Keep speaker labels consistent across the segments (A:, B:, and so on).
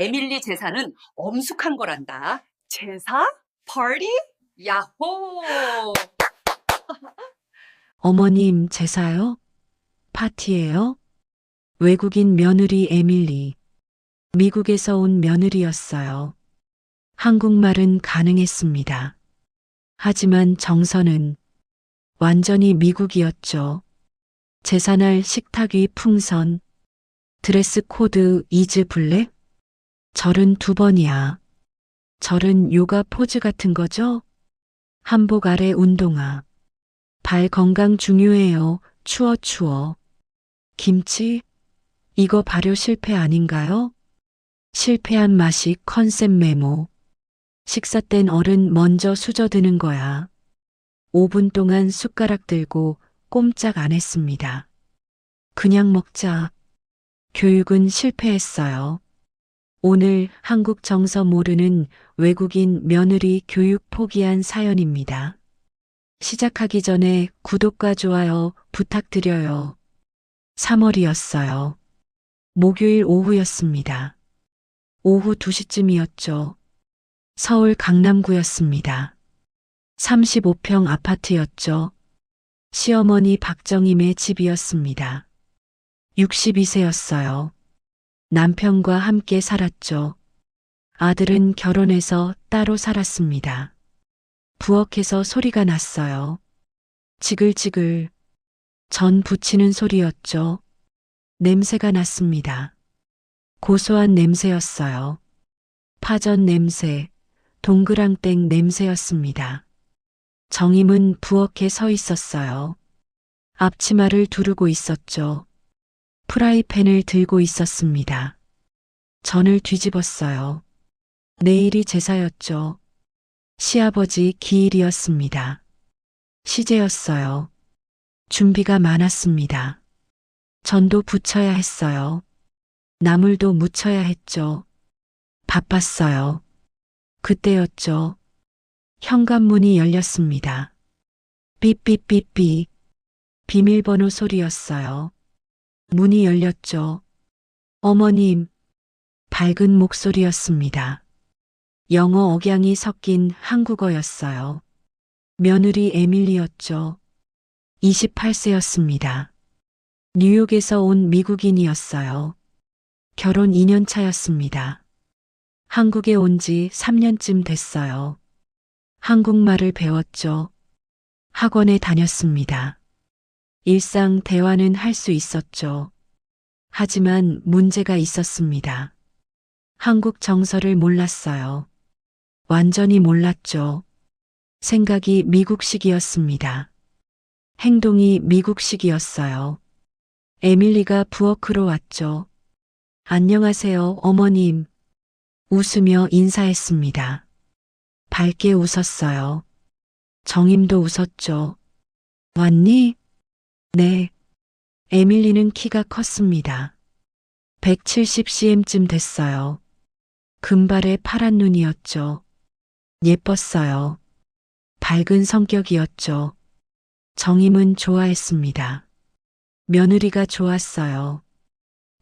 A: 에밀리 제사는 엄숙한 거란다.
B: 제사? 파티?
A: 야호!
C: 어머님 제사요? 파티예요? 외국인 며느리 에밀리. 미국에서 온 며느리였어요. 한국말은 가능했습니다. 하지만 정서는 완전히 미국이었죠. 제사날 식탁 위 풍선, 드레스 코드 이즈 블랙? 절은 2번이야. 절은 요가 포즈 같은 거죠? 한복 아래 운동화. 발 건강 중요해요. 추워 추워. 김치? 이거 발효 실패 아닌가요? 실패한 맛이 컨셉 메모. 식사 땐 어른 먼저 수저드는 거야. 5분 동안 숟가락 들고 꼼짝 안 했습니다. 그냥 먹자. 교육은 실패했어요. 오늘 한국 정서 모르는 외국인 며느리 교육 포기한 사연입니다. 시작하기 전에 구독과 좋아요 부탁드려요. 3월이었어요. 목요일 오후였습니다. 오후 2시쯤이었죠. 서울 강남구였습니다. 35평 아파트였죠. 시어머니 박정임의 집이었습니다. 62세였어요. 남편과 함께 살았죠. 아들은 결혼해서 따로 살았습니다. 부엌에서 소리가 났어요. 지글지글. 전 부치는 소리였죠. 냄새가 났습니다. 고소한 냄새였어요. 파전 냄새, 동그랑땡 냄새였습니다. 정임은 부엌에 서 있었어요. 앞치마를 두르고 있었죠. 프라이팬을 들고 있었습니다. 전을 뒤집었어요. 내일이 제사였죠. 시아버지 기일이었습니다. 시제였어요. 준비가 많았습니다. 전도 부쳐야 했어요. 나물도 무쳐야 했죠. 바빴어요. 그때였죠. 현관문이 열렸습니다. 삐삐삐삐. 비밀번호 소리였어요. 문이 열렸죠. 어머님. 밝은 목소리였습니다. 영어 억양이 섞인 한국어였어요. 며느리 에밀리였죠. 28세였습니다. 뉴욕에서 온 미국인이었어요. 결혼 2년 차였습니다. 한국에 온 지 3년쯤 됐어요. 한국말을 배웠죠. 학원에 다녔습니다. 일상 대화는 할 수 있었죠. 하지만 문제가 있었습니다. 한국 정서를 몰랐어요. 완전히 몰랐죠. 생각이 미국식이었습니다. 행동이 미국식이었어요. 에밀리가 부엌으로 왔죠. 안녕하세요, 어머님. 웃으며 인사했습니다. 밝게 웃었어요. 정임도 웃었죠. 왔니? 네. 에밀리는 키가 컸습니다. 170cm쯤 됐어요. 금발의 파란 눈이었죠. 예뻤어요. 밝은 성격이었죠. 정임은 좋아했습니다. 며느리가 좋았어요.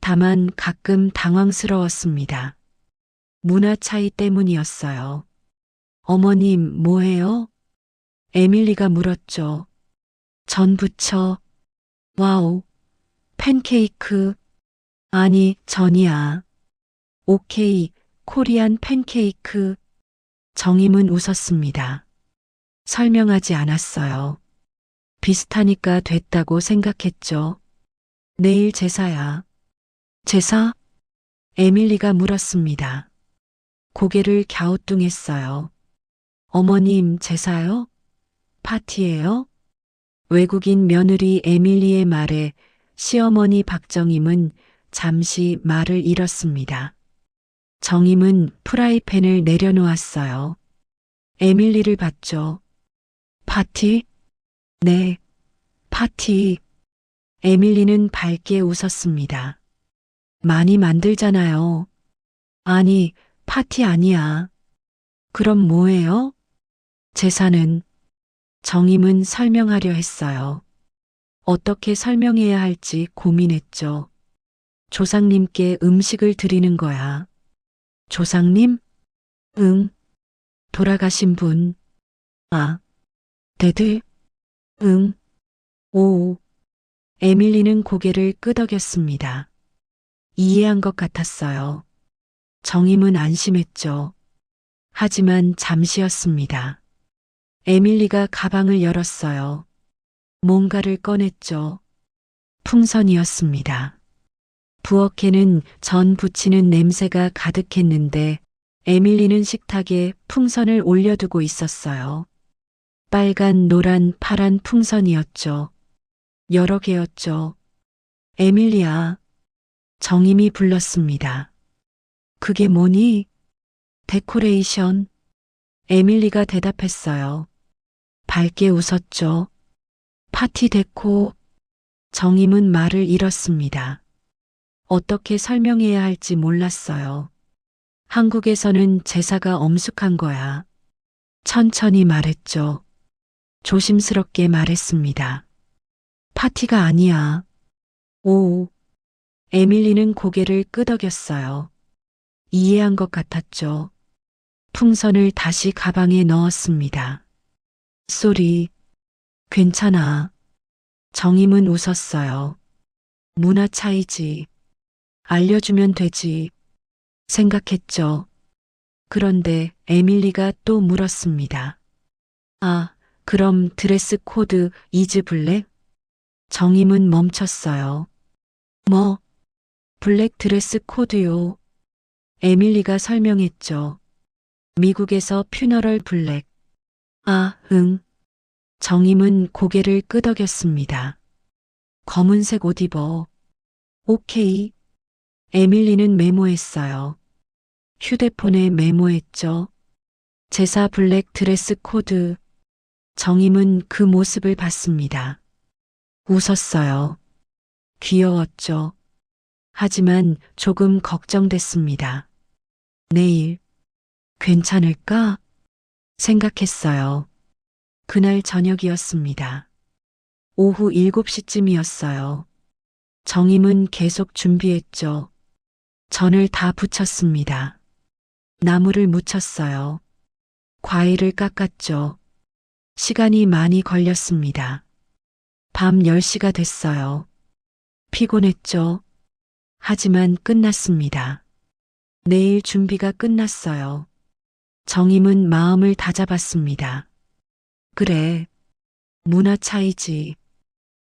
C: 다만 가끔 당황스러웠습니다. 문화 차이 때문이었어요. 어머님, 뭐해요? 에밀리가 물었죠. 전 부쳐. 와우. 팬케이크. 아니, 전이야. 오케이, 코리안 팬케이크. 정임은 웃었습니다. 설명하지 않았어요. 비슷하니까 됐다고 생각했죠. 내일 제사야. 제사? 에밀리가 물었습니다. 고개를 갸우뚱했어요. 어머님 제사요? 파티예요? 외국인 며느리 에밀리의 말에 시어머니 박정임은 잠시 말을 잃었습니다. 정임은 프라이팬을 내려놓았어요. 에밀리를 봤죠. 파티? 네, 파티. 에밀리는 밝게 웃었습니다. 많이 만들잖아요. 아니, 파티 아니야. 그럼 뭐예요? 제사는. 정임은 설명하려 했어요. 어떻게 설명해야 할지 고민했죠. 조상님께 음식을 드리는 거야. 조상님? 응. 돌아가신 분. 아, 대들? 응. 오. 에밀리는 고개를 끄덕였습니다. 이해한 것 같았어요. 정임은 안심했죠. 하지만 잠시였습니다. 에밀리가 가방을 열었어요. 뭔가를 꺼냈죠. 풍선이었습니다. 부엌에는 전 부치는 냄새가 가득했는데 에밀리는 식탁에 풍선을 올려두고 있었어요. 빨간, 노란, 파란 풍선이었죠. 여러 개였죠. 에밀리야, 정임이 불렀습니다. 그게 뭐니? 데코레이션. 에밀리가 대답했어요. 밝게 웃었죠. 파티 데코. 정임은 말을 잃었습니다. 어떻게 설명해야 할지 몰랐어요. 한국에서는 제사가 엄숙한 거야. 천천히 말했죠. 조심스럽게 말했습니다. 파티가 아니야. 오. 에밀리는 고개를 끄덕였어요. 이해한 것 같았죠. 풍선을 다시 가방에 넣었습니다. 쏘리. 괜찮아. 정임은 웃었어요. 문화 차이지. 알려주면 되지. 생각했죠. 그런데 에밀리가 또 물었습니다. 아, 그럼 드레스 코드 이즈 블랙? 정임은 멈췄어요. 뭐? 블랙 드레스 코드요. 에밀리가 설명했죠. 미국에서 퓨너럴 블랙. 아, 응. 정임은 고개를 끄덕였습니다. 검은색 옷 입어. 오케이. 에밀리는 메모했어요. 휴대폰에 메모했죠. 제사 블랙 드레스 코드. 정임은 그 모습을 봤습니다. 웃었어요. 귀여웠죠. 하지만 조금 걱정됐습니다. 내일 괜찮을까? 생각했어요. 그날 저녁이었습니다. 오후 7시쯤이었어요. 정임은 계속 준비했죠. 전을 다 부쳤습니다. 나물을 무쳤어요. 과일을 깎았죠. 시간이 많이 걸렸습니다. 밤 10시가 됐어요. 피곤했죠. 하지만 끝났습니다. 내일 준비가 끝났어요. 정임은 마음을 다잡았습니다. 그래. 문화 차이지.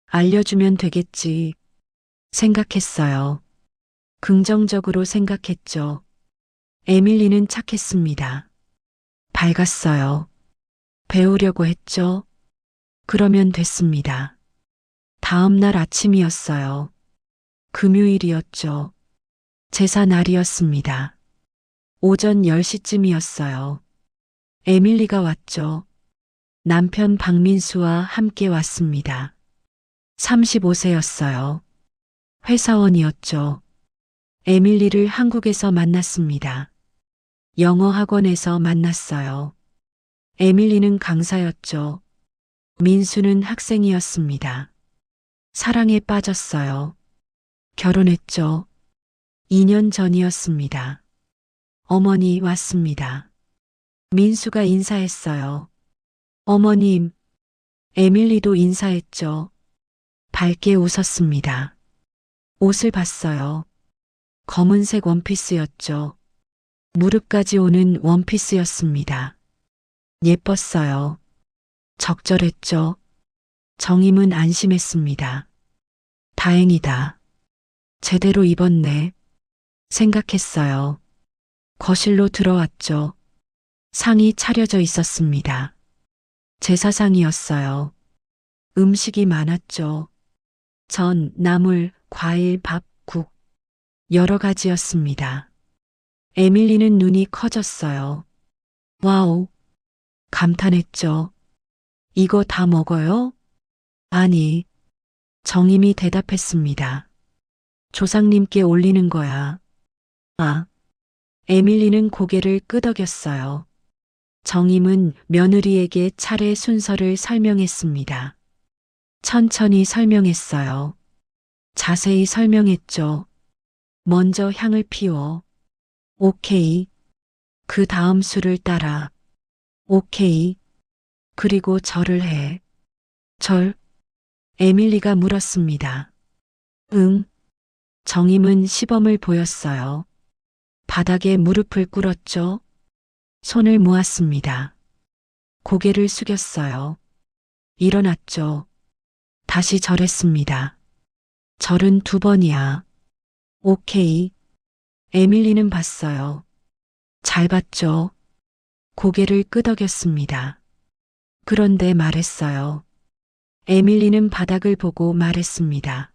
C: 알려주면 되겠지. 생각했어요. 긍정적으로 생각했죠. 에밀리는 착했습니다. 밝았어요. 배우려고 했죠. 그러면 됐습니다. 다음 날 아침이었어요. 금요일이었죠. 제사 날이었습니다. 오전 10시쯤이었어요. 에밀리가 왔죠. 남편 박민수와 함께 왔습니다. 35세였어요. 회사원이었죠. 에밀리를 한국에서 만났습니다. 영어 학원에서 만났어요. 에밀리는 강사였죠. 민수는 학생이었습니다. 사랑에 빠졌어요. 결혼했죠. 2년 전이었습니다. 어머니 왔습니다. 민수가 인사했어요. 어머님. 에밀리도 인사했죠. 밝게 웃었습니다. 옷을 봤어요. 검은색 원피스였죠. 무릎까지 오는 원피스였습니다. 예뻤어요. 적절했죠. 정임은 안심했습니다. 다행이다. 제대로 입었네. 생각했어요. 거실로 들어왔죠. 상이 차려져 있었습니다. 제사상이었어요. 음식이 많았죠. 전, 나물, 과일, 밥, 국. 여러 가지였습니다. 에밀리는 눈이 커졌어요. 와우. 감탄했죠. 이거 다 먹어요? 아니. 정임이 대답했습니다. 조상님께 올리는 거야. 아. 에밀리는 고개를 끄덕였어요. 정임은 며느리에게 차례 순서를 설명했습니다. 천천히 설명했어요. 자세히 설명했죠. 먼저 향을 피워. 오케이. 그 다음 수를 따라. 오케이. 그리고 절을 해. 절? 에밀리가 물었습니다. 응. 정임은 시범을 보였어요. 바닥에 무릎을 꿇었죠. 손을 모았습니다. 고개를 숙였어요. 일어났죠. 다시 절했습니다. 절은 2번이야. 오케이. 에밀리는 봤어요. 잘 봤죠. 고개를 끄덕였습니다. 그런데 말했어요. 에밀리는 바닥을 보고 말했습니다.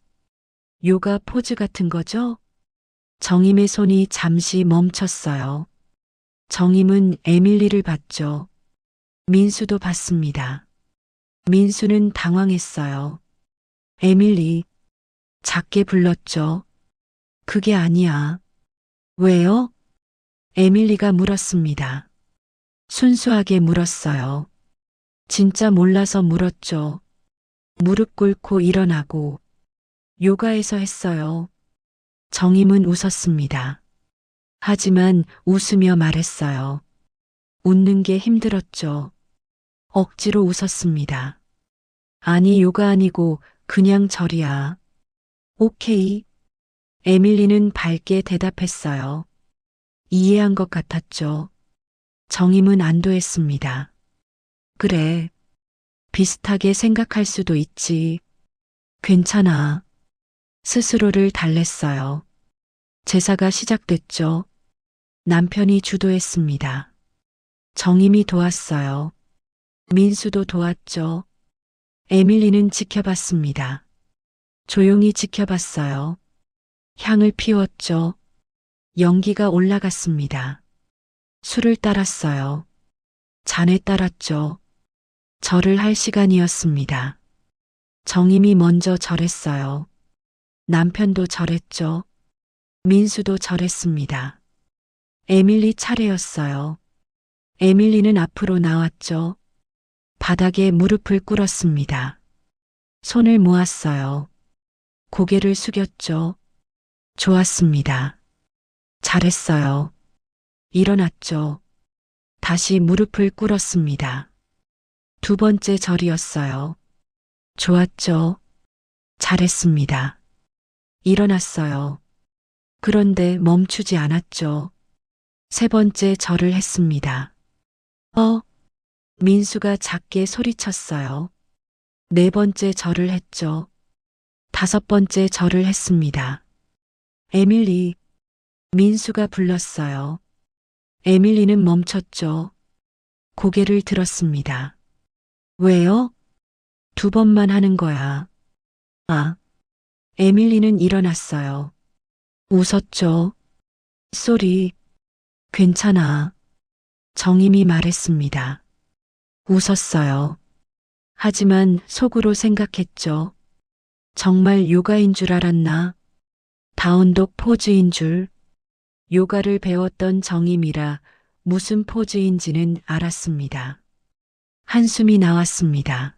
C: 요가 포즈 같은 거죠? 정임의 손이 잠시 멈췄어요. 정임은 에밀리를 봤죠. 민수도 봤습니다. 민수는 당황했어요. 에밀리, 작게 불렀죠. 그게 아니야. 왜요? 에밀리가 물었습니다. 순수하게 물었어요. 진짜 몰라서 물었죠. 무릎 꿇고 일어나고. 요가에서 했어요. 정임은 웃었습니다. 하지만 웃으며 말했어요. 웃는 게 힘들었죠. 억지로 웃었습니다. 아니, 요가 아니고 그냥 절이야. 오케이. 에밀리는 밝게 대답했어요. 이해한 것 같았죠. 정임은 안도했습니다. 그래. 비슷하게 생각할 수도 있지. 괜찮아. 스스로를 달랬어요. 제사가 시작됐죠. 남편이 주도했습니다. 정임이 도왔어요. 민수도 도왔죠. 에밀리는 지켜봤습니다. 조용히 지켜봤어요. 향을 피웠죠. 연기가 올라갔습니다. 술을 따랐어요. 잔에 따랐죠. 절을 할 시간이었습니다. 정임이 먼저 절했어요. 남편도 절했죠. 민수도 절했습니다. 에밀리 차례였어요. 에밀리는 앞으로 나왔죠. 바닥에 무릎을 꿇었습니다. 손을 모았어요. 고개를 숙였죠. 좋았습니다. 잘했어요. 일어났죠. 다시 무릎을 꿇었습니다. 2번째 절이었어요. 좋았죠. 잘했습니다. 일어났어요. 그런데 멈추지 않았죠. 3번째 절을 했습니다. 민수가 작게 소리쳤어요. 4번째 절을 했죠. 5번째 절을 했습니다. 에밀리, 민수가 불렀어요. 에밀리는 멈췄죠. 고개를 들었습니다. 왜요? 2번만 하는 거야. 아. 에밀리는 일어났어요. 웃었죠. 쏘리. 괜찮아. 정임이 말했습니다. 웃었어요. 하지만 속으로 생각했죠. 정말 요가인 줄 알았나? 다운독 포즈인 줄. 요가를 배웠던 정임이라 무슨 포즈인지는 알았습니다. 한숨이 나왔습니다.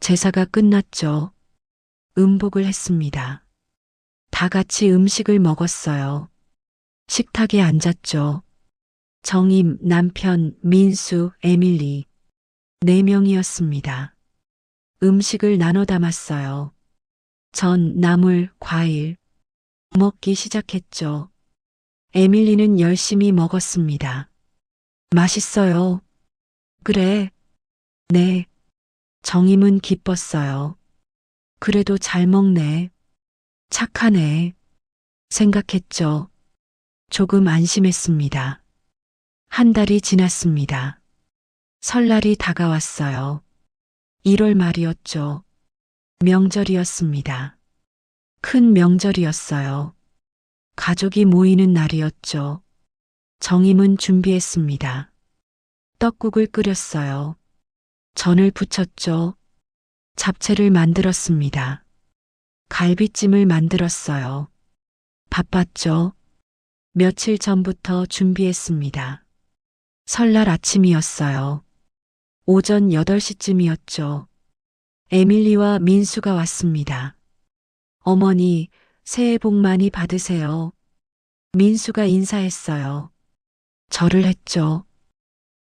C: 제사가 끝났죠. 음복을 했습니다. 다 같이 음식을 먹었어요. 식탁에 앉았죠. 정임, 남편, 민수, 에밀리. 4명이었습니다. 음식을 나눠 담았어요. 전, 나물, 과일. 먹기 시작했죠. 에밀리는 열심히 먹었습니다. 맛있어요. 그래. 네. 정임은 기뻤어요. 그래도 잘 먹네. 착하네. 생각했죠. 조금 안심했습니다. 1달이 지났습니다. 설날이 다가왔어요. 1월 말이었죠. 명절이었습니다. 큰 명절이었어요. 가족이 모이는 날이었죠. 정임은 준비했습니다. 떡국을 끓였어요. 전을 부쳤죠. 잡채를 만들었습니다. 갈비찜을 만들었어요. 바빴죠. 며칠 전부터 준비했습니다. 설날 아침이었어요. 오전 8시쯤이었죠. 에밀리와 민수가 왔습니다. 어머니, 새해 복 많이 받으세요. 민수가 인사했어요. 절을 했죠.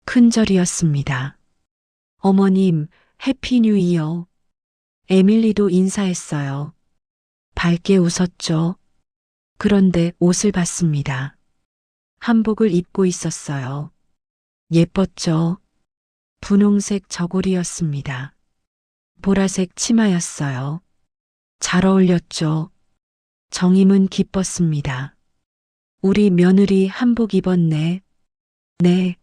C: 큰 절이었습니다. 어머님, 해피 뉴 이어. 에밀리도 인사했어요. 밝게 웃었죠. 그런데 옷을 봤습니다. 한복을 입고 있었어요. 예뻤죠. 분홍색 저고리였습니다. 보라색 치마였어요. 잘 어울렸죠. 정임은 기뻤습니다. 우리 며느리 한복 입었네. 네.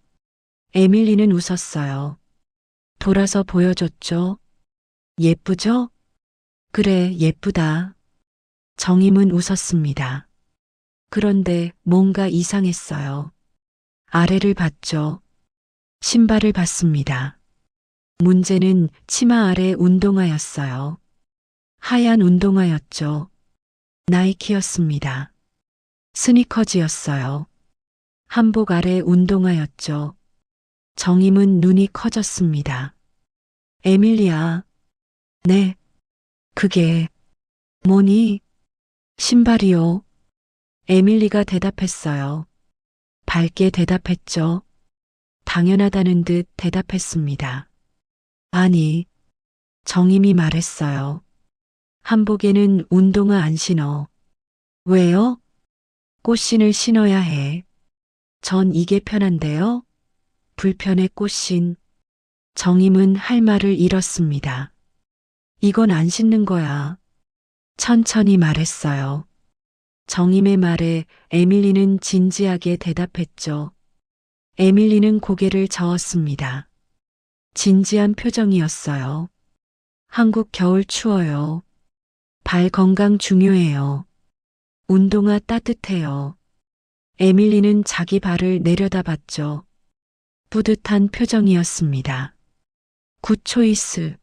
C: 에밀리는 웃었어요. 돌아서 보여줬죠. 예쁘죠? 그래, 예쁘다. 정임은 웃었습니다. 그런데 뭔가 이상했어요. 아래를 봤죠. 신발을 봤습니다. 문제는 치마 아래 운동화였어요. 하얀 운동화였죠. 나이키였습니다. 스니커즈였어요. 한복 아래 운동화였죠. 정임은 눈이 커졌습니다. 에밀리야. 네. 그게 뭐니? 신발이요. 에밀리가 대답했어요. 밝게 대답했죠. 당연하다는 듯 대답했습니다. 아니, 정임이 말했어요. 한복에는 운동화 안 신어. 왜요? 꽃신을 신어야 해. 전 이게 편한데요? 불편해 꽃신. 정임은 할 말을 잃었습니다. 이건 안 신는 거야. 천천히 말했어요. 정임의 말에 에밀리는 진지하게 대답했죠. 에밀리는 고개를 저었습니다. 진지한 표정이었어요. 한국 겨울 추워요. 발 건강 중요해요. 운동화 따뜻해요. 에밀리는 자기 발을 내려다봤죠. 뿌듯한 표정이었습니다. 굿 초이스.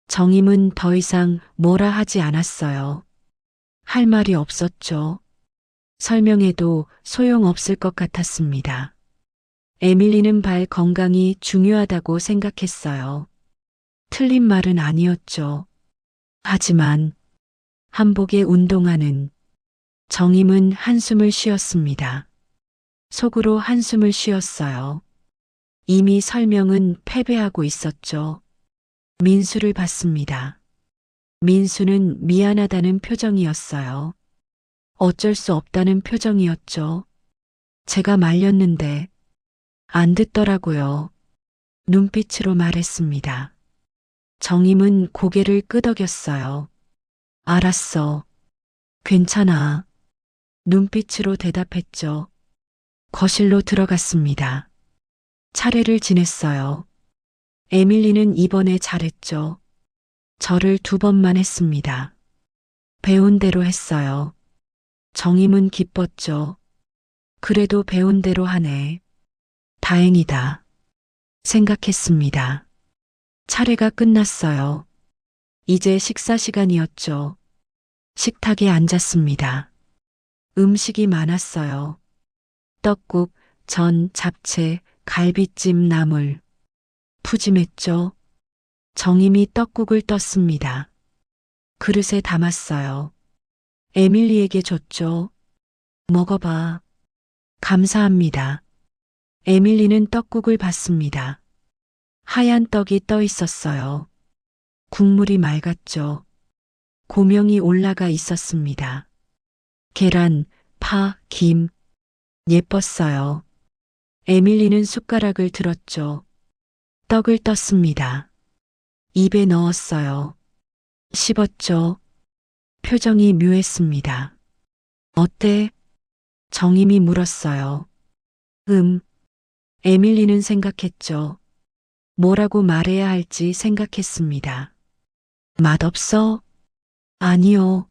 C: 정임은 더 이상 뭐라 하지 않았어요. 할 말이 없었죠. 설명해도 소용없을 것 같았습니다. 에밀리는 발 건강이 중요하다고 생각했어요. 틀린 말은 아니었죠. 하지만 한복의 운동화는 정임은 한숨을 쉬었습니다. 속으로 한숨을 쉬었어요. 이미 설명은 패배하고 있었죠. 민수를 봤습니다. 민수는 미안하다는 표정이었어요. 어쩔 수 없다는 표정이었죠. 제가 말렸는데 안 듣더라고요. 눈빛으로 말했습니다. 정임은 고개를 끄덕였어요. 알았어. 괜찮아. 눈빛으로 대답했죠. 거실로 들어갔습니다. 차례를 지냈어요. 에밀리는 이번에 잘했죠. 절을 2번만 했습니다. 배운 대로 했어요. 정임은 기뻤죠. 그래도 배운 대로 하네. 다행이다. 생각했습니다. 차례가 끝났어요. 이제 식사 시간이었죠. 식탁에 앉았습니다. 음식이 많았어요. 떡국, 전, 잡채, 갈비찜, 나물. 푸짐했죠. 정임이 떡국을 떴습니다. 그릇에 담았어요. 에밀리에게 줬죠. 먹어봐. 감사합니다. 에밀리는 떡국을 받습니다. 하얀 떡이 떠 있었어요. 국물이 맑았죠. 고명이 올라가 있었습니다. 계란, 파, 김. 예뻤어요. 에밀리는 숟가락을 들었죠. 떡을 떴습니다. 입에 넣었어요. 씹었죠. 표정이 묘했습니다. 어때? 정임이 물었어요. 에밀리는 생각했죠. 뭐라고 말해야 할지 생각했습니다. 맛없어? 아니요.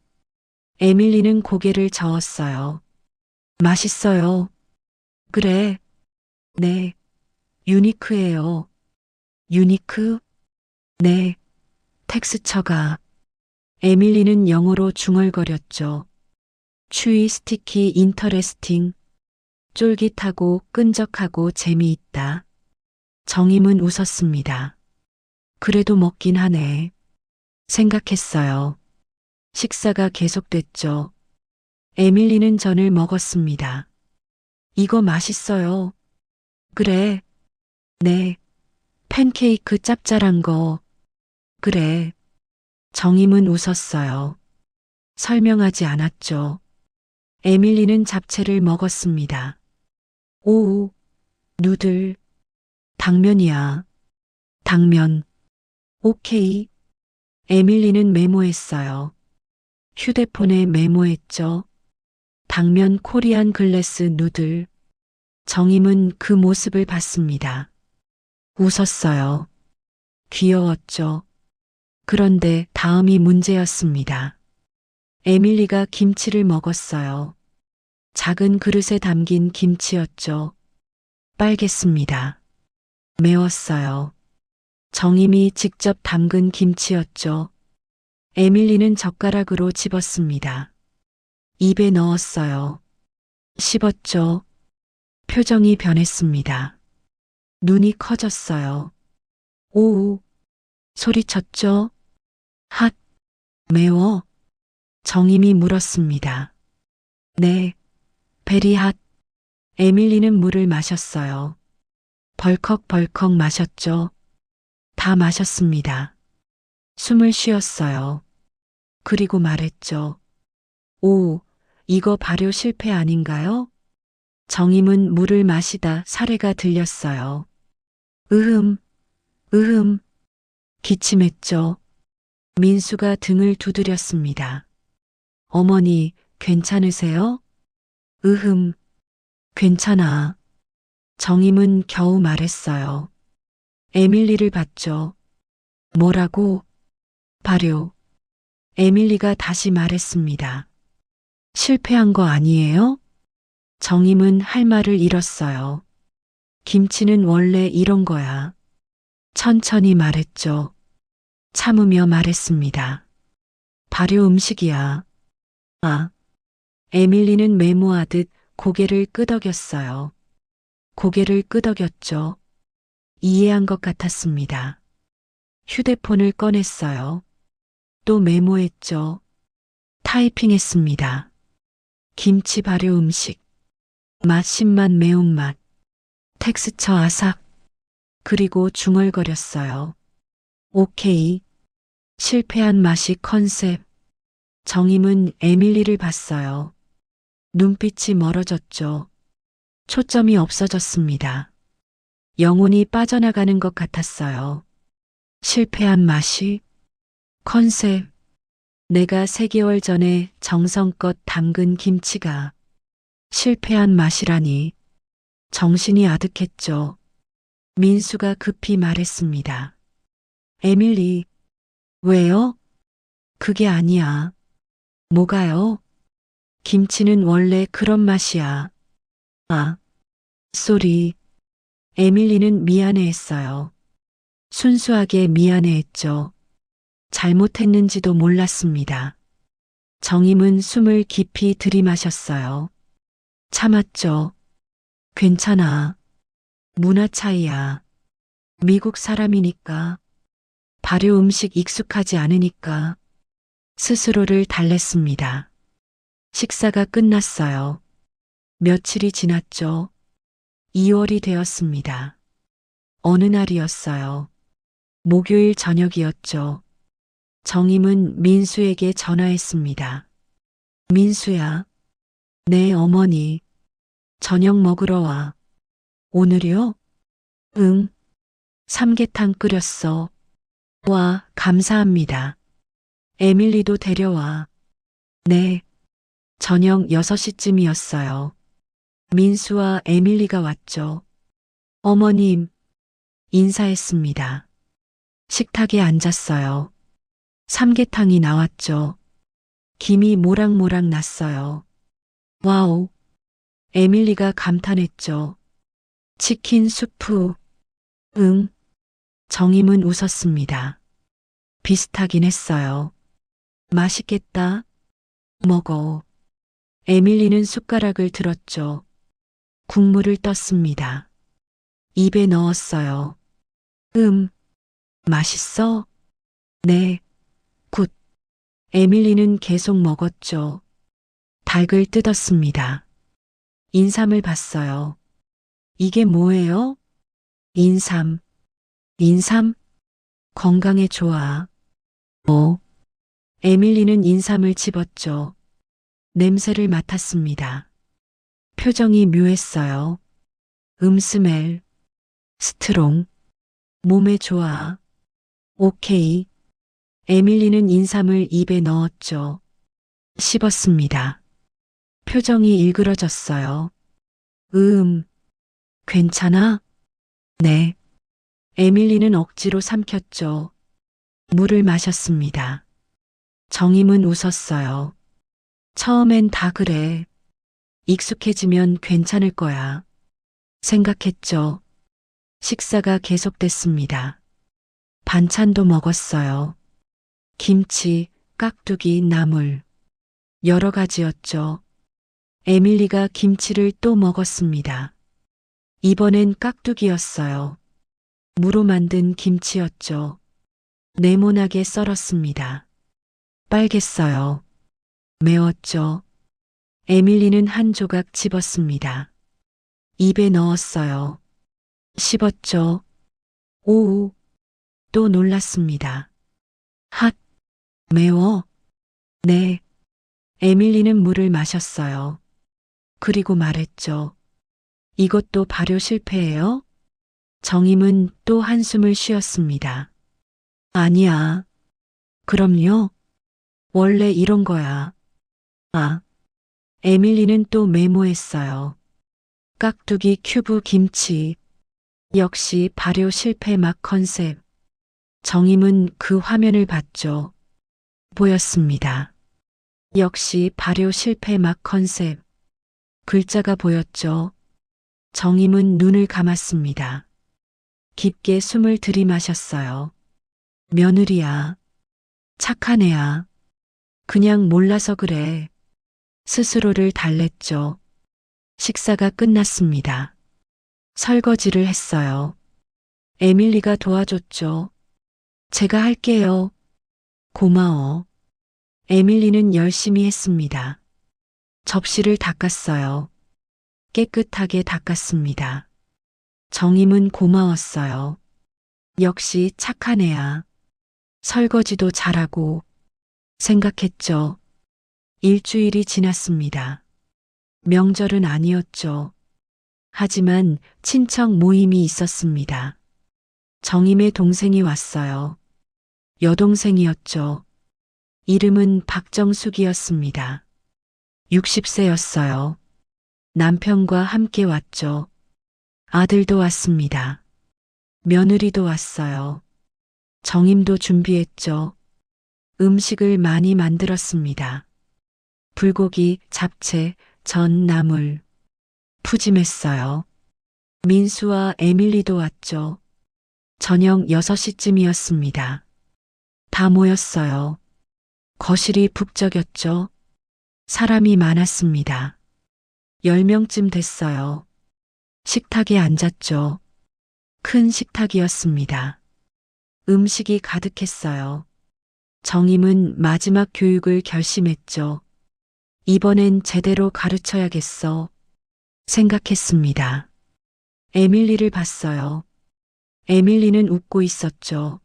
C: 에밀리는 고개를 저었어요. 맛있어요. 그래. 네. 유니크해요. 유니크? 네. 텍스처가. 에밀리는 영어로 중얼거렸죠. 추위 스티키 인터레스팅. 쫄깃하고 끈적하고 재미있다. 정임은 웃었습니다. 그래도 먹긴 하네. 생각했어요. 식사가 계속됐죠. 에밀리는 전을 먹었습니다. 이거 맛있어요. 그래. 네. 팬케이크 짭짤한 거. 그래. 정임은 웃었어요. 설명하지 않았죠. 에밀리는 잡채를 먹었습니다. 오, 누들. 당면이야. 당면. 오케이. 에밀리는 메모했어요. 휴대폰에 메모했죠. 당면 코리안 글래스 누들. 정임은 그 모습을 봤습니다. 웃었어요. 귀여웠죠. 그런데 다음이 문제였습니다. 에밀리가 김치를 먹었어요. 작은 그릇에 담긴 김치였죠. 빨갰습니다. 매웠어요. 정임이 직접 담근 김치였죠. 에밀리는 젓가락으로 집었습니다. 입에 넣었어요. 씹었죠. 표정이 변했습니다. 눈이 커졌어요. 오우, 소리쳤죠. 핫, 매워. 정임이 물었습니다. 네, 베리 핫. 에밀리는 물을 마셨어요. 벌컥벌컥 마셨죠. 다 마셨습니다. 숨을 쉬었어요. 그리고 말했죠. 오, 이거 발효 실패 아닌가요? 정임은 물을 마시다 사례가 들렸어요. 으흠, 으흠. 기침했죠. 민수가 등을 두드렸습니다. 어머니, 괜찮으세요? 으흠, 괜찮아. 정임은 겨우 말했어요. 에밀리를 봤죠. 뭐라고? 발효. 에밀리가 다시 말했습니다. 실패한 거 아니에요? 정임은 할 말을 잃었어요. 김치는 원래 이런 거야. 천천히 말했죠. 참으며 말했습니다. 발효 음식이야. 아. 에밀리는 메모하듯 고개를 끄덕였어요. 고개를 끄덕였죠. 이해한 것 같았습니다. 휴대폰을 꺼냈어요. 또 메모했죠. 타이핑했습니다. 김치 발효 음식. 맛 신맛 매운맛. 텍스처 아삭. 그리고 중얼거렸어요. 오케이. 실패한 맛이 컨셉. 정임은 에밀리를 봤어요. 눈빛이 멀어졌죠. 초점이 없어졌습니다. 영혼이 빠져나가는 것 같았어요. 실패한 맛이 컨셉. 내가 3개월 전에 정성껏 담근 김치가 실패한 맛이라니. 정신이 아득했죠. 민수가 급히 말했습니다. 에밀리, 왜요? 그게 아니야. 뭐가요? 김치는 원래 그런 맛이야. 아, 쏘리. 에밀리는 미안해했어요. 순수하게 미안해했죠. 잘못했는지도 몰랐습니다. 정임은 숨을 깊이 들이마셨어요. 참았죠. 괜찮아. 문화 차이야. 미국 사람이니까. 발효 음식 익숙하지 않으니까. 스스로를 달랬습니다. 식사가 끝났어요. 며칠이 지났죠. 2월이 되었습니다. 어느 날이었어요. 목요일 저녁이었죠. 정임은 민수에게 전화했습니다. 민수야. 네, 어머니. 저녁 먹으러 와. 오늘이요? 응. 삼계탕 끓였어. 와, 감사합니다. 에밀리도 데려와. 네. 저녁 6시쯤이었어요. 민수와 에밀리가 왔죠. 어머님, 인사했습니다. 식탁에 앉았어요. 삼계탕이 나왔죠. 김이 모락모락 났어요. 와우. 에밀리가 감탄했죠. 치킨 수프. 응. 정임은 웃었습니다. 비슷하긴 했어요. 맛있겠다. 먹어. 에밀리는 숟가락을 들었죠. 국물을 떴습니다. 입에 넣었어요. 맛있어? 네. 굿. 에밀리는 계속 먹었죠. 닭을 뜯었습니다. 인삼을 봤어요. 이게 뭐예요? 인삼. 인삼? 건강에 좋아. 에밀리는 인삼을 집었죠. 냄새를 맡았습니다. 표정이 묘했어요. 스멜. 스트롱. 몸에 좋아. 오케이. 에밀리는 인삼을 입에 넣었죠. 씹었습니다. 표정이 일그러졌어요. 괜찮아? 네. 에밀리는 억지로 삼켰죠. 물을 마셨습니다. 정임은 웃었어요. 처음엔 다 그래. 익숙해지면 괜찮을 거야. 생각했죠. 식사가 계속됐습니다. 반찬도 먹었어요. 김치, 깍두기, 나물. 여러 가지였죠. 에밀리가 김치를 또 먹었습니다. 이번엔 깍두기였어요. 무로 만든 김치였죠. 네모나게 썰었습니다. 빨갰어요. 매웠죠. 에밀리는 한 조각 집었습니다. 입에 넣었어요. 씹었죠. 오우. 또 놀랐습니다. 핫. 매워. 네. 에밀리는 물을 마셨어요. 그리고 말했죠. 이것도 발효 실패예요? 정임은 또 한숨을 쉬었습니다. 아니야. 그럼요. 원래 이런 거야. 아. 에밀리는 또 메모했어요. 깍두기 큐브 김치. 역시 발효 실패 맛 컨셉. 정임은 그 화면을 봤죠. 보였습니다. 역시 발효 실패 맛 컨셉. 글자가 보였죠. 정임은 눈을 감았습니다. 깊게 숨을 들이마셨어요. 며느리야. 착한 애야. 그냥 몰라서 그래. 스스로를 달랬죠. 식사가 끝났습니다. 설거지를 했어요. 에밀리가 도와줬죠. 제가 할게요. 고마워. 에밀리는 열심히 했습니다. 접시를 닦았어요. 깨끗하게 닦았습니다. 정임은 고마웠어요. 역시 착한 애야. 설거지도 잘하고. 생각했죠. 일주일이 지났습니다. 명절은 아니었죠. 하지만 친척 모임이 있었습니다. 정임의 동생이 왔어요. 여동생이었죠. 이름은 박정숙이었습니다. 60세였어요. 남편과 함께 왔죠. 아들도 왔습니다. 며느리도 왔어요. 정임도 준비했죠. 음식을 많이 만들었습니다. 불고기, 잡채, 전, 나물. 푸짐했어요. 민수와 에밀리도 왔죠. 저녁 6시쯤이었습니다. 다 모였어요. 거실이 북적였죠. 사람이 많았습니다. 10명쯤 됐어요. 식탁에 앉았죠. 큰 식탁이었습니다. 음식이 가득했어요. 정임은 마지막 교육을 결심했죠. 이번엔 제대로 가르쳐야겠어. 생각했습니다. 에밀리를 봤어요. 에밀리는 웃고 있었죠.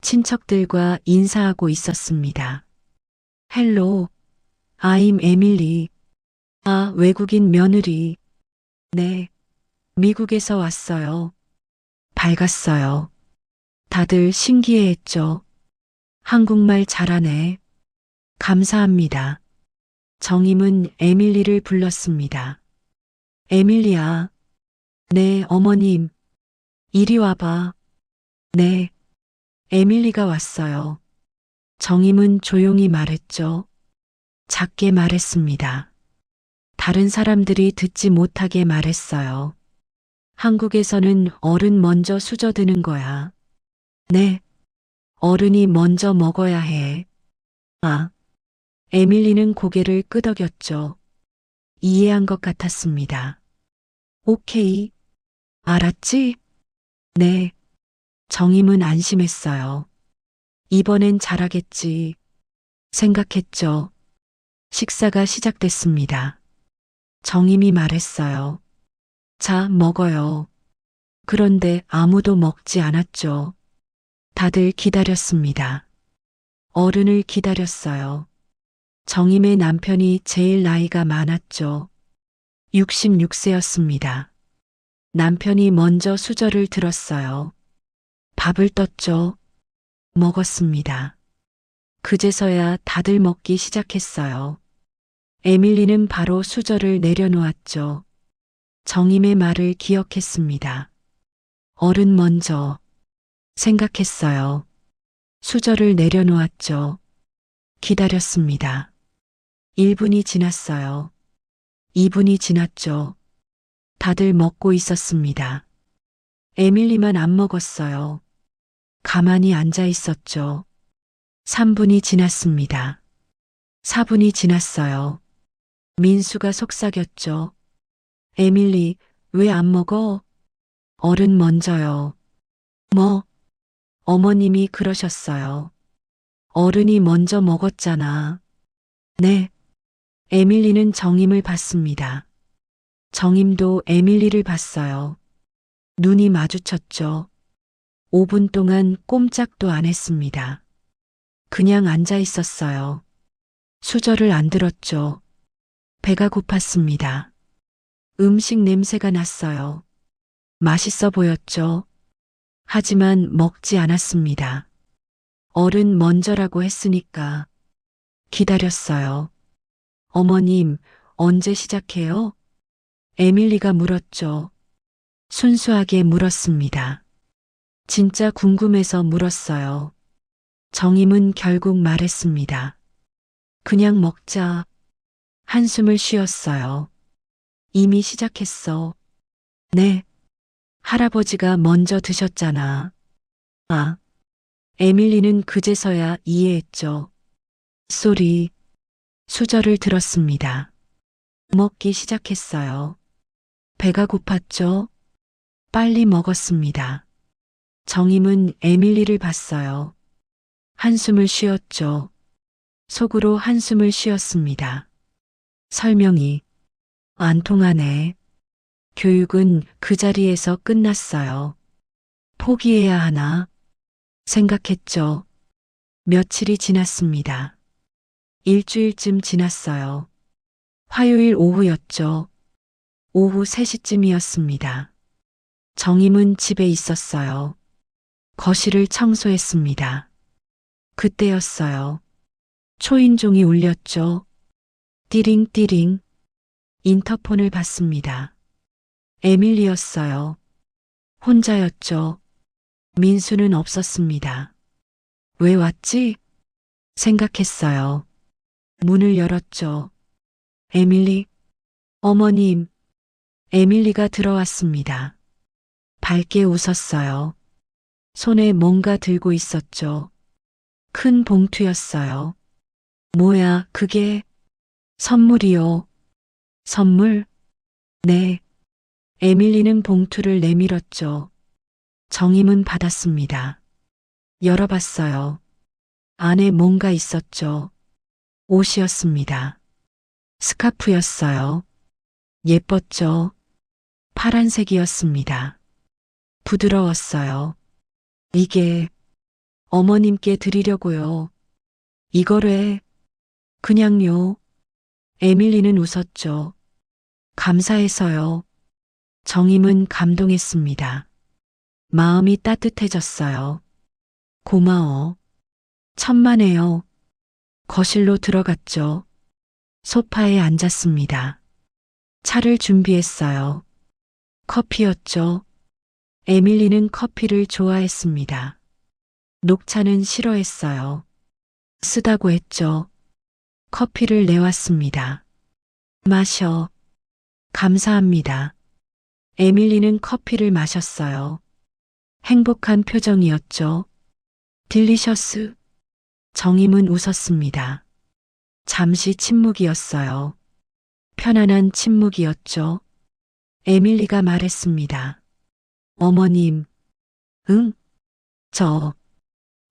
C: 친척들과 인사하고 있었습니다. 헬로, I'm 에밀리. 아, 외국인 며느리. 네, 미국에서 왔어요. 밝았어요. 다들 신기해했죠. 한국말 잘하네. 감사합니다. 정임은 에밀리를 불렀습니다. 에밀리야. 네, 어머님. 이리 와봐. 네. 에밀리가 왔어요. 정임은 조용히 말했죠. 작게 말했습니다. 다른 사람들이 듣지 못하게 말했어요. 한국에서는 어른 먼저 수저드는 거야. 네. 어른이 먼저 먹어야 해. 아. 에밀리는 고개를 끄덕였죠. 이해한 것 같았습니다. 오케이. 알았지? 네. 정임은 안심했어요. 이번엔 잘하겠지. 생각했죠. 식사가 시작됐습니다. 정임이 말했어요. 자, 먹어요. 그런데 아무도 먹지 않았죠. 다들 기다렸습니다. 어른을 기다렸어요. 정임의 남편이 제일 나이가 많았죠. 66세였습니다. 남편이 먼저 수저를 들었어요. 밥을 떴죠. 먹었습니다. 그제서야 다들 먹기 시작했어요. 에밀리는 바로 수저를 내려놓았죠. 정임의 말을 기억했습니다. 어른 먼저 생각했어요. 수저를 내려놓았죠. 기다렸습니다. 1분이 지났어요. 2분이 지났죠. 다들 먹고 있었습니다. 에밀리만 안 먹었어요. 가만히 앉아 있었죠. 3분이 지났습니다. 4분이 지났어요. 민수가 속삭였죠. 에밀리, 왜 안 먹어? 어른 먼저요. 뭐? 어머님이 그러셨어요. 어른이 먼저 먹었잖아. 네. 에밀리는 정임을 봤습니다. 정임도 에밀리를 봤어요. 눈이 마주쳤죠. 5분 동안 꼼짝도 안 했습니다. 그냥 앉아 있었어요. 수저를 안 들었죠. 배가 고팠습니다. 음식 냄새가 났어요. 맛있어 보였죠. 하지만 먹지 않았습니다. 어른 먼저라고 했으니까 기다렸어요. 어머님, 언제 시작해요? 에밀리가 물었죠. 순수하게 물었습니다. 진짜 궁금해서 물었어요. 정임은 결국 말했습니다. 그냥 먹자. 한숨을 쉬었어요. 이미 시작했어. 네. 할아버지가 먼저 드셨잖아. 아. 에밀리는 그제서야 이해했죠. 쏘리. 수저를 들었습니다. 먹기 시작했어요. 배가 고팠죠? 빨리 먹었습니다. 정임은 에밀리를 봤어요. 한숨을 쉬었죠. 속으로 한숨을 쉬었습니다. 설명이 안 통하네. 교육은 그 자리에서 끝났어요. 포기해야 하나? 생각했죠. 며칠이 지났습니다. 일주일쯤 지났어요. 화요일 오후였죠. 오후 3시쯤이었습니다. 정임은 집에 있었어요. 거실을 청소했습니다. 그때였어요. 초인종이 울렸죠. 띠링띠링. 인터폰을 받습니다. 에밀리였어요. 혼자였죠. 민수는 없었습니다. 왜 왔지? 생각했어요. 문을 열었죠. 에밀리? 어머님. 에밀리가 들어왔습니다. 밝게 웃었어요. 손에 뭔가 들고 있었죠. 큰 봉투였어요. 뭐야, 그게? 선물이요. 선물? 네. 에밀리는 봉투를 내밀었죠. 정임은 받았습니다. 열어봤어요. 안에 뭔가 있었죠. 옷이었습니다. 스카프였어요. 예뻤죠. 파란색이었습니다. 부드러웠어요. 이게 어머님께 드리려고요. 이거래. 그냥요. 에밀리는 웃었죠. 감사해서요. 정임은 감동했습니다. 마음이 따뜻해졌어요. 고마워. 천만에요. 거실로 들어갔죠. 소파에 앉았습니다. 차를 준비했어요. 커피였죠. 에밀리는 커피를 좋아했습니다. 녹차는 싫어했어요. 쓰다고 했죠. 커피를 내왔습니다. 마셔. 감사합니다. 에밀리는 커피를 마셨어요. 행복한 표정이었죠. 딜리셔스. 정임은 웃었습니다. 잠시 침묵이었어요. 편안한 침묵이었죠. 에밀리가 말했습니다. 어머님. 응?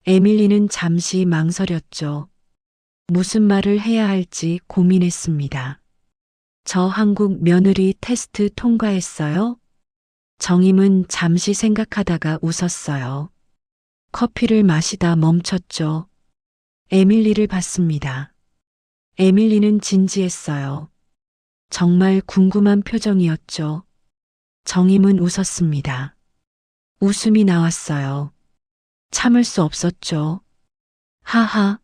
C: 에밀리는 잠시 망설였죠. 무슨 말을 해야 할지 고민했습니다. 저 한국 며느리 테스트 통과했어요? 정임은 잠시 생각하다가 웃었어요. 커피를 마시다 멈췄죠. 에밀리를 봤습니다. 에밀리는 진지했어요. 정말 궁금한 표정이었죠. 정임은 웃었습니다. 웃음이 나왔어요. 참을 수 없었죠. 하하.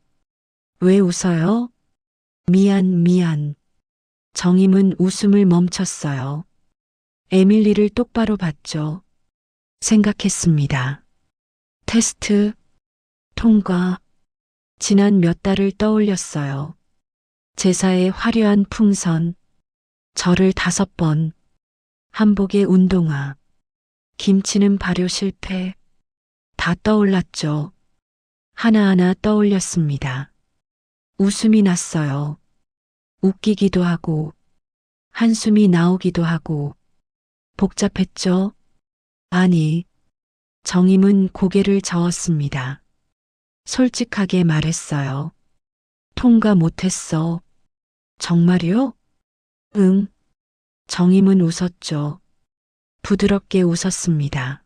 C: 왜 웃어요? 미안. 정임은 웃음을 멈췄어요. 에밀리를 똑바로 봤죠. 생각했습니다. 테스트, 통과, 지난 몇 달을 떠올렸어요. 제사의 화려한 풍선, 절을 5번, 한복의 운동화, 김치는 발효 실패, 다 떠올랐죠. 하나하나 떠올렸습니다. 웃음이 났어요. 웃기기도 하고, 한숨이 나오기도 하고, 복잡했죠? 아니, 정임은 고개를 저었습니다. 솔직하게 말했어요. 통과 못했어. 정말요? 응. 정임은 웃었죠. 부드럽게 웃었습니다.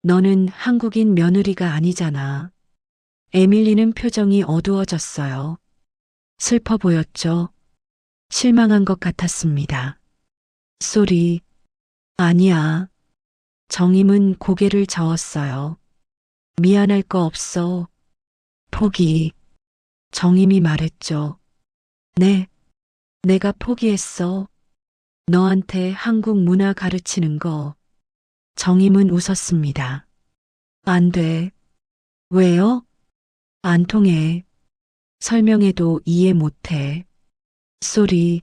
C: 너는 한국인 며느리가 아니잖아. 에밀리는 표정이 어두워졌어요. 슬퍼 보였죠. 실망한 것 같았습니다. 쏘리. 아니야. 정임은 고개를 저었어요. 미안할 거 없어. 포기. 정임이 말했죠. 네. 내가 포기했어. 너한테 한국 문화 가르치는 거. 정임은 웃었습니다. 안 돼. 왜요? 안 통해. 설명해도 이해 못해. 쏘리.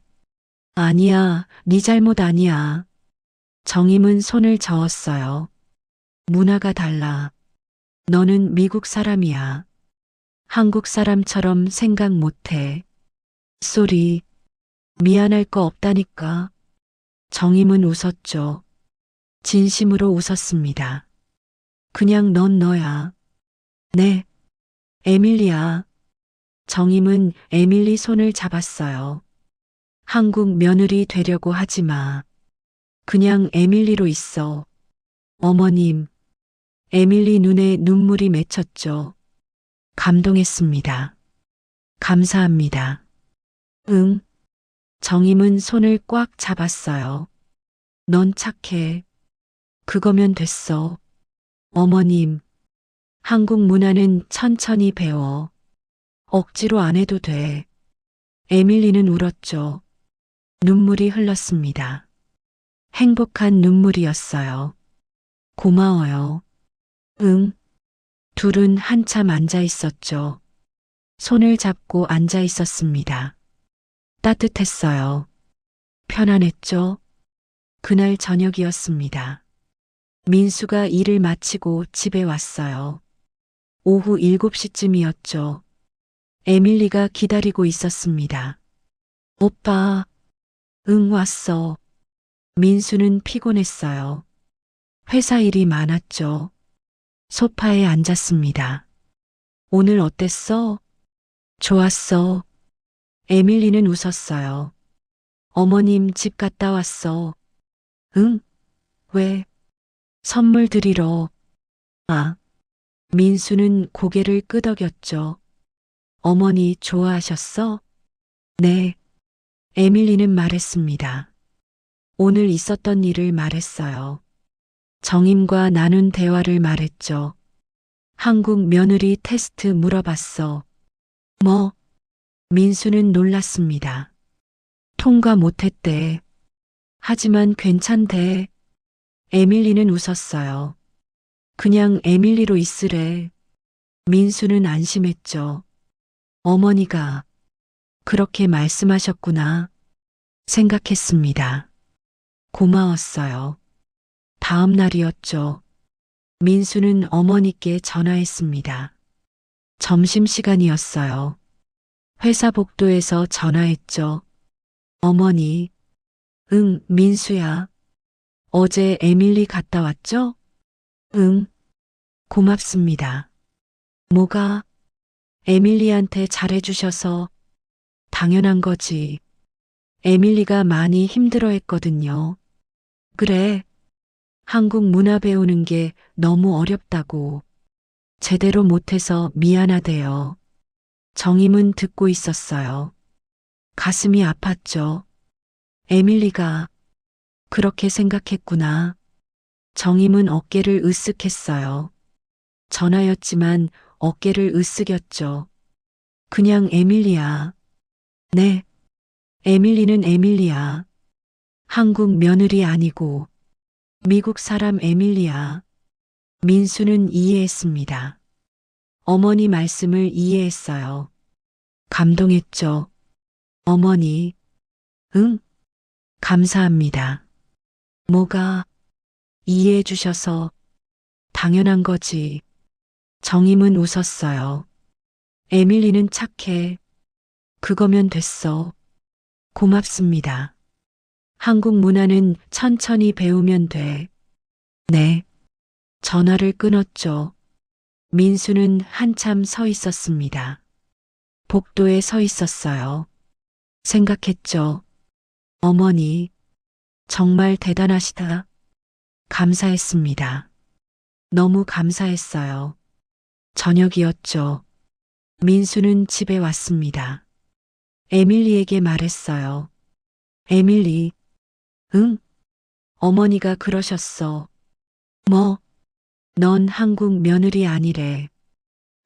C: 아니야, 네 잘못 아니야. 정임은 손을 저었어요. 문화가 달라. 너는 미국 사람이야. 한국 사람처럼 생각 못해. 쏘리. 미안할 거 없다니까. 정임은 웃었죠. 진심으로 웃었습니다. 그냥 넌 너야. 네. 에밀리야. 정임은 에밀리 손을 잡았어요. 한국 며느리 되려고 하지 마. 그냥 에밀리로 있어. 어머님. 에밀리 눈에 눈물이 맺혔죠. 감동했습니다. 감사합니다. 응. 정임은 손을 꽉 잡았어요. 넌 착해. 그거면 됐어. 어머님. 한국 문화는 천천히 배워. 억지로 안 해도 돼. 에밀리는 울었죠. 눈물이 흘렀습니다. 행복한 눈물이었어요. 고마워요. 응. 둘은 한참 앉아 있었죠. 손을 잡고 앉아 있었습니다. 따뜻했어요. 편안했죠. 그날 저녁이었습니다. 민수가 일을 마치고 집에 왔어요. 오후 7시쯤이었죠. 에밀리가 기다리고 있었습니다. 오빠. 응, 왔어. 민수는 피곤했어요. 회사 일이 많았죠. 소파에 앉았습니다. 오늘 어땠어? 좋았어. 에밀리는 웃었어요. 어머님 집 갔다 왔어. 응? 왜? 선물 드리러. 아. 민수는 고개를 끄덕였죠. 어머니 좋아하셨어? 네. 에밀리는 말했습니다. 오늘 있었던 일을 말했어요. 정임과 나눈 대화를 말했죠. 한국 며느리 테스트 물어봤어. 뭐? 민수는 놀랐습니다. 통과 못했대. 하지만 괜찮대. 에밀리는 웃었어요. 그냥 에밀리로 있으래. 민수는 안심했죠. 어머니가 그렇게 말씀하셨구나 생각했습니다. 고마웠어요. 다음 날이었죠. 민수는 어머니께 전화했습니다. 점심시간이었어요. 회사 복도에서 전화했죠. 어머니. 응, 민수야. 어제 에밀리 갔다 왔죠? 응. 고맙습니다. 뭐가? 에밀리한테 잘해주셔서 당연한 거지. 에밀리가 많이 힘들어했거든요. 그래. 한국 문화 배우는 게 너무 어렵다고. 제대로 못해서 미안하대요. 정임은 듣고 있었어요. 가슴이 아팠죠. 에밀리가 그렇게 생각했구나. 정임은 어깨를 으쓱했어요. 전화였지만 어깨를 으쓱였죠. 그냥 에밀리야. 네. 에밀리는 에밀리야. 한국 며느리 아니고 미국 사람 에밀리야. 민수는 이해했습니다. 어머니 말씀을 이해했어요. 감동했죠. 어머니, 응? 감사합니다. 뭐가 이해해 주셔서 당연한 거지. 정임은 웃었어요. 에밀리는 착해. 그거면 됐어. 고맙습니다. 한국 문화는 천천히 배우면 돼. 네. 전화를 끊었죠. 민수는 한참 서 있었습니다. 복도에 서 있었어요. 생각했죠. 어머니, 정말 대단하시다. 감사했습니다. 너무 감사했어요. 저녁이었죠. 민수는 집에 왔습니다. 에밀리에게 말했어요. 에밀리, 응? 어머니가 그러셨어. 뭐? 넌 한국 며느리 아니래.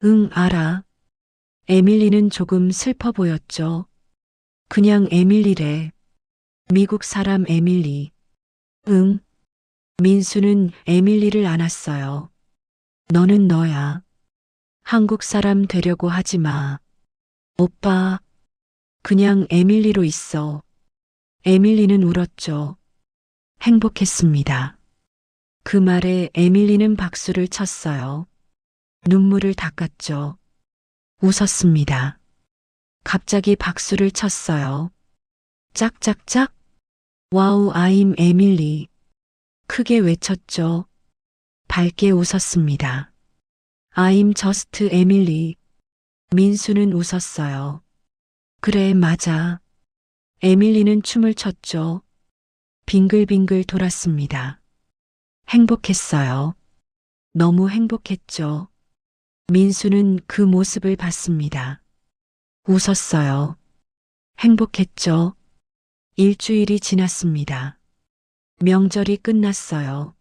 C: 응, 알아. 에밀리는 조금 슬퍼 보였죠. 그냥 에밀리래. 미국 사람 에밀리. 응. 민수는 에밀리를 안았어요. 너는 너야. 한국 사람 되려고 하지 마. 오빠, 그냥 에밀리로 있어. 에밀리는 울었죠. 행복했습니다. 그 말에 에밀리는 박수를 쳤어요. 눈물을 닦았죠. 웃었습니다. 갑자기 박수를 쳤어요. 짝짝짝. 와우, I'm 에밀리. 크게 외쳤죠. 밝게 웃었습니다. I'm just 에밀리. 민수는 웃었어요. 그래, 맞아. 에밀리는 춤을 췄죠. 빙글빙글 돌았습니다. 행복했어요. 너무 행복했죠. 민수는 그 모습을 봤습니다. 웃었어요. 행복했죠. 일주일이 지났습니다. 명절이 끝났어요.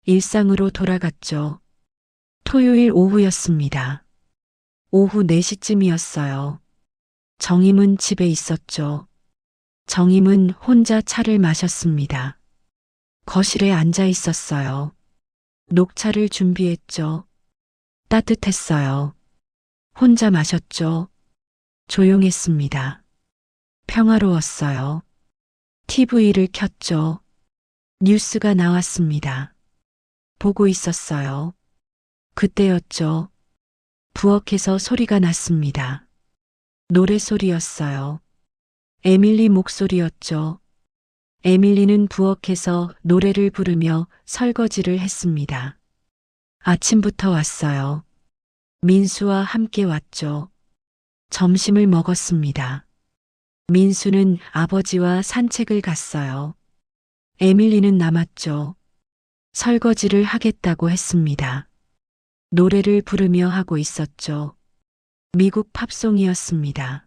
C: 일상으로 돌아갔죠. 토요일 오후였습니다. 오후 4시쯤이었어요. 정임은 집에 있었죠. 정임은 혼자 차를 마셨습니다. 거실에 앉아 있었어요. 녹차를 준비했죠. 따뜻했어요. 혼자 마셨죠. 조용했습니다. 평화로웠어요. TV를 켰죠. 뉴스가 나왔습니다. 보고 있었어요. 그때였죠. 부엌에서 소리가 났습니다. 노래소리였어요. 에밀리 목소리였죠. 에밀리는 부엌에서 노래를 부르며 설거지를 했습니다. 아침부터 왔어요. 민수와 함께 왔죠. 점심을 먹었습니다. 민수는 아버지와 산책을 갔어요. 에밀리는 남았죠. 설거지를 하겠다고 했습니다. 노래를 부르며 하고 있었죠. 미국 팝송이었습니다.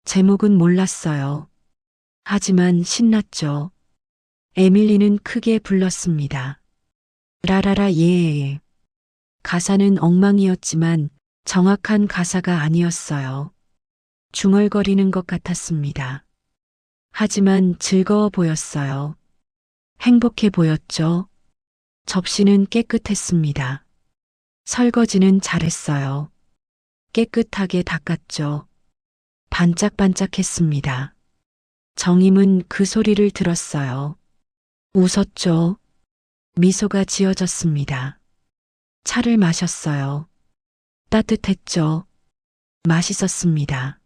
C: 제목은 몰랐어요. 하지만 신났죠. 에밀리는 크게 불렀습니다. 라라라 예. 가사는 엉망이었지만 정확한 가사가 아니었어요. 중얼거리는 것 같았습니다. 하지만 즐거워 보였어요. 행복해 보였죠. 접시는 깨끗했습니다. 설거지는 잘했어요. 깨끗하게 닦았죠. 반짝반짝했습니다. 정임은 그 소리를 들었어요. 웃었죠. 미소가 지어졌습니다. 차를 마셨어요. 따뜻했죠. 맛있었습니다.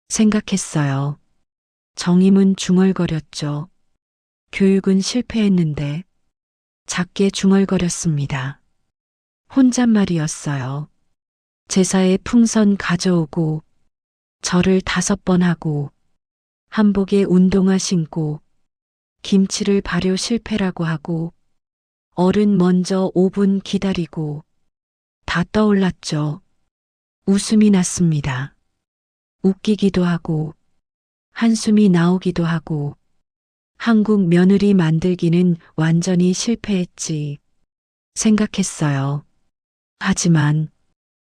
C: 생각했어요. 정임은 중얼거렸죠. 교육은 실패했는데 작게 중얼거렸습니다. 혼잣말이었어요. 제사에 풍선 가져오고 절을 5번 하고 한복에 운동화 신고 김치를 발효 실패라고 하고 어른 먼저 5분 기다리고 다 떠올랐죠. 웃음이 났습니다. 웃기기도 하고 한숨이 나오기도 하고 한국 며느리 만들기는 완전히 실패했지 생각했어요. 하지만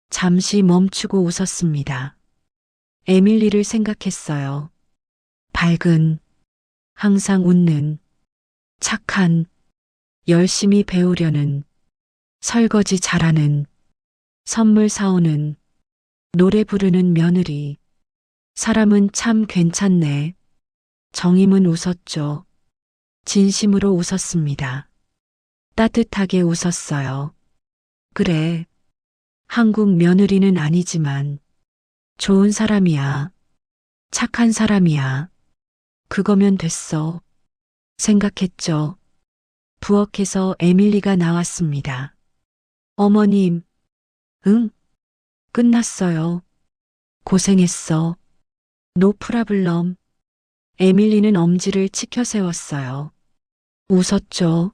C: 잠시 멈추고 웃었습니다. 에밀리를 생각했어요. 밝은, 항상 웃는, 착한, 열심히 배우려는, 설거지 잘하는, 선물 사오는, 노래 부르는 며느리. 사람은 참 괜찮네. 정임은 웃었죠. 진심으로 웃었습니다. 따뜻하게 웃었어요. 그래. 한국 며느리는 아니지만 좋은 사람이야. 착한 사람이야. 그거면 됐어. 생각했죠. 부엌에서 에밀리가 나왔습니다. 어머님. 응? 끝났어요. 고생했어. 노 프라블럼. 에밀리는 엄지를 치켜 세웠어요. 웃었죠.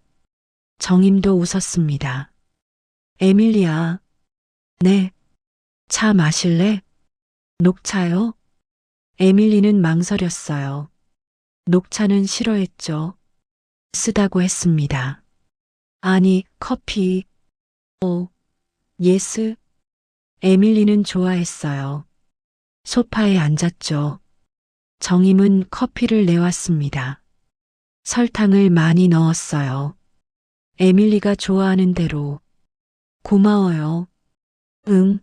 C: 정임도 웃었습니다. 에밀리야. 네. 차 마실래? 녹차요? 에밀리는 망설였어요. 녹차는 싫어했죠. 쓰다고 했습니다. 아니, 커피. 예스. 에밀리는 좋아했어요. 소파에 앉았죠. 정임은 커피를 내왔습니다. 설탕을 많이 넣었어요. 에밀리가 좋아하는 대로. 고마워요. 응.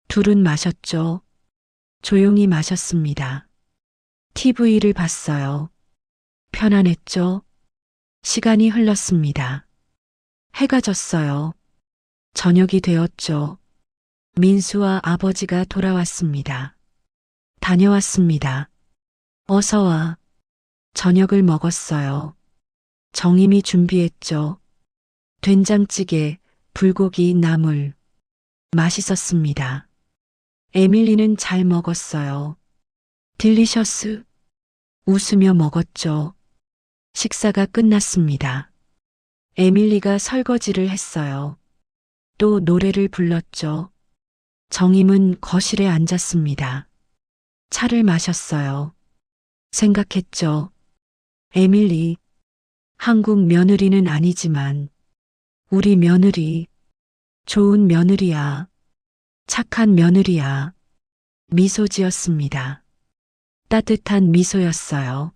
C: 둘은 마셨죠. 조용히 마셨습니다. TV를 봤어요. 편안했죠. 시간이 흘렀습니다. 해가 졌어요. 저녁이 되었죠. 민수와 아버지가 돌아왔습니다. 다녀왔습니다. 어서 와. 저녁을 먹었어요. 정임이 준비했죠. 된장찌개, 불고기, 나물. 맛있었습니다. 에밀리는 잘 먹었어요. 딜리셔스. 웃으며 먹었죠. 식사가 끝났습니다. 에밀리가 설거지를 했어요. 또 노래를 불렀죠. 정임은 거실에 앉았습니다. 차를 마셨어요. 생각했죠. 에밀리, 한국 며느리는 아니지만 우리 며느리, 좋은 며느리야. 착한 며느리야. 미소 지었습니다. 따뜻한 미소였어요.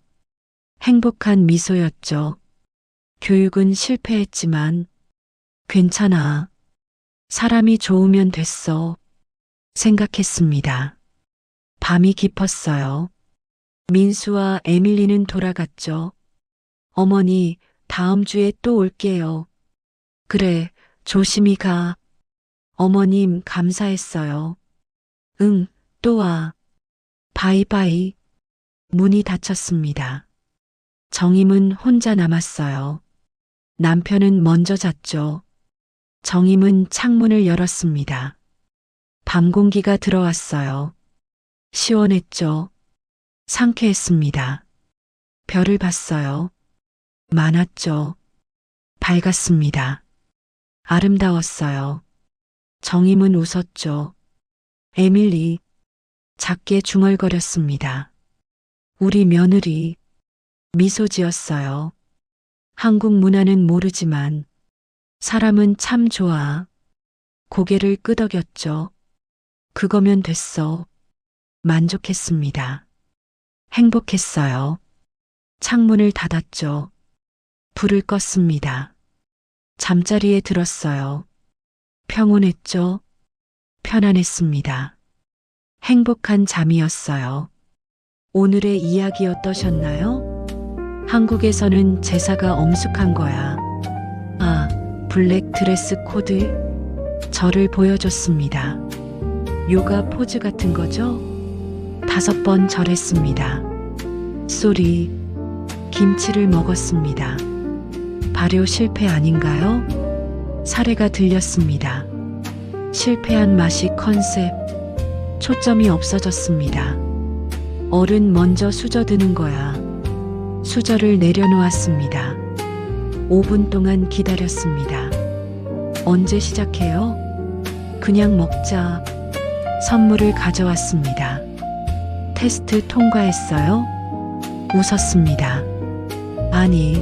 C: 행복한 미소였죠. 교육은 실패했지만 괜찮아. 사람이 좋으면 됐어. 생각했습니다. 밤이 깊었어요. 민수와 에밀리는 돌아갔죠. 어머니, 다음 주에 또 올게요. 그래, 조심히 가. 어머님, 감사했어요. 응, 또 와. 바이바이. 문이 닫혔습니다. 정임은 혼자 남았어요. 남편은 먼저 잤죠. 정임은 창문을 열었습니다. 밤 공기가 들어왔어요. 시원했죠. 상쾌했습니다. 별을 봤어요. 많았죠. 밝았습니다. 아름다웠어요. 정임은 웃었죠. 에밀리, 작게 중얼거렸습니다. 우리 며느리, 미소 지었어요. 한국 문화는 모르지만 사람은 참 좋아. 고개를 끄덕였죠. 그거면 됐어. 만족했습니다. 행복했어요. 창문을 닫았죠. 불을 껐습니다. 잠자리에 들었어요. 평온했죠. 편안했습니다. 행복한 잠이었어요. 오늘의 이야기 어떠셨나요? 한국에서는 제사가 엄숙한 거야. 아, 블랙 드레스 코드? 저를 보여줬습니다. 요가 포즈 같은 거죠? 5번 절했습니다. 쏘리, 김치를 먹었습니다. 발효 실패 아닌가요? 사례가 들렸습니다. 실패한 맛이 컨셉. 초점이 없어졌습니다. 어른 먼저 수저 드는 거야. 수저를 내려놓았습니다. 5분 동안 기다렸습니다. 언제 시작해요? 그냥 먹자. 선물을 가져왔습니다. 테스트 통과했어요? 웃었습니다. 아니,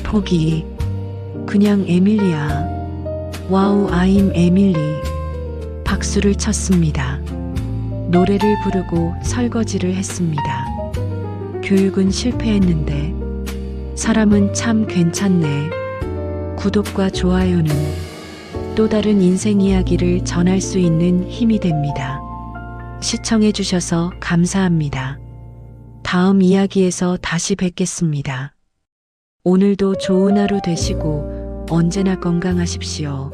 C: 포기. 그냥 에밀리야. 와우, I'm 에밀리. 박수를 쳤습니다. 노래를 부르고 설거지를 했습니다. 교육은 실패했는데 사람은 참 괜찮네. 구독과 좋아요는 또 다른 인생 이야기를 전할 수 있는 힘이 됩니다. 시청해 주셔서 감사합니다. 다음 이야기에서 다시 뵙겠습니다. 오늘도 좋은 하루 되시고 언제나 건강하십시오.